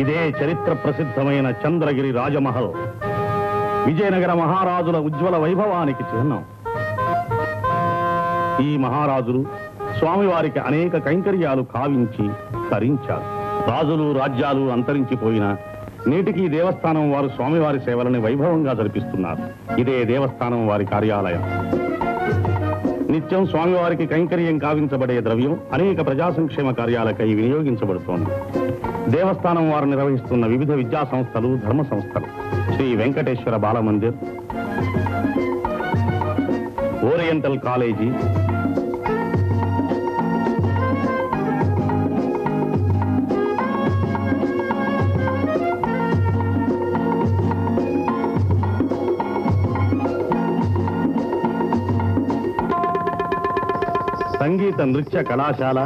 ఇదే చరిత్ర ప్రసిద్ధమైన చంద్రగిరి రాజమహల్ విజయనగర మహారాజుల ఉజ్వల వైభవానికి చిహ్నం. ఈ మహారాజులు స్వామివారికి అనేక కైంకర్యాలు కావించి తరించారు. రాజులు రాజ్యాలు అంతరించిపోయినా నేటికి దేవస్థానం వారు స్వామివారి సేవలని వైభవంగా జరిపిస్తున్నారు. ఇదే దేవస్థానం వారి కార్యాలయం. నిత్యం స్వామివారికి కైంకర్యం కావించబడే ద్రవ్యం అనేక ప్రజా సంక్షేమ కార్యాలకై వినియోగించబడుతోంది. దేవస్థానం వారు నిర్వహిస్తున్న వివిధ విద్యా సంస్థలు, ధర్మ సంస్థలు శ్రీ వెంకటేశ్వర బాలమందిర్, ఓరియంటల్ కాలేజీ, సంగీత నృత్య కళాశాల,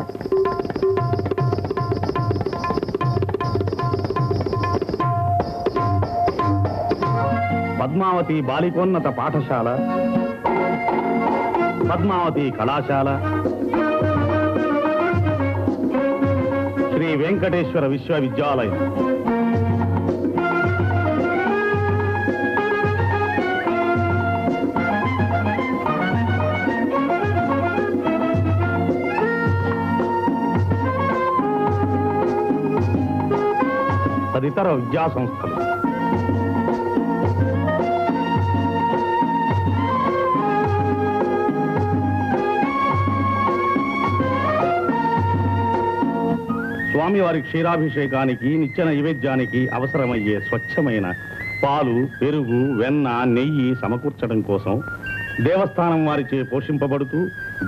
పద్మావతి బాలికోన్నత పాఠశాల, పద్మావతి కళాశాల, శ్రీ వెంకటేశ్వర విశ్వవిద్యాలయం, తదితర విద్యా సంస్థలు. స్వామివారి క్షీరాభిషేకానికి, నిత్య నైవేద్యానికి అవసరమయ్యే స్వచ్ఛమైన పాలు, పెరుగు, వెన్న, నెయ్యి సమకూర్చడం కోసం దేవస్థానం వారిచే పోషింపబడుతూ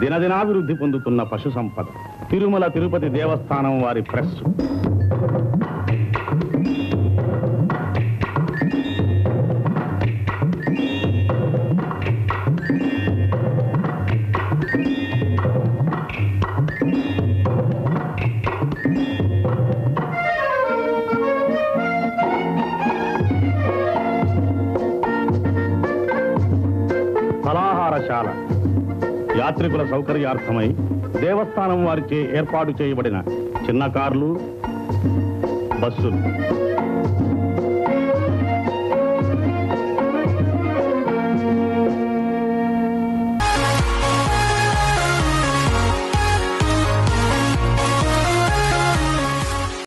దినదినాభివృద్ధి పొందుతున్న పశు సంపద తిరుమల తిరుపతి దేవస్థానం వారి ప్రెస్. ఫలాహారశాల యాత్రికుల సౌకర్యార్థమై దేవస్థానం వారిచే ఏర్పాటు చేయబడిన చిన్న కార్లు, బస్సులు.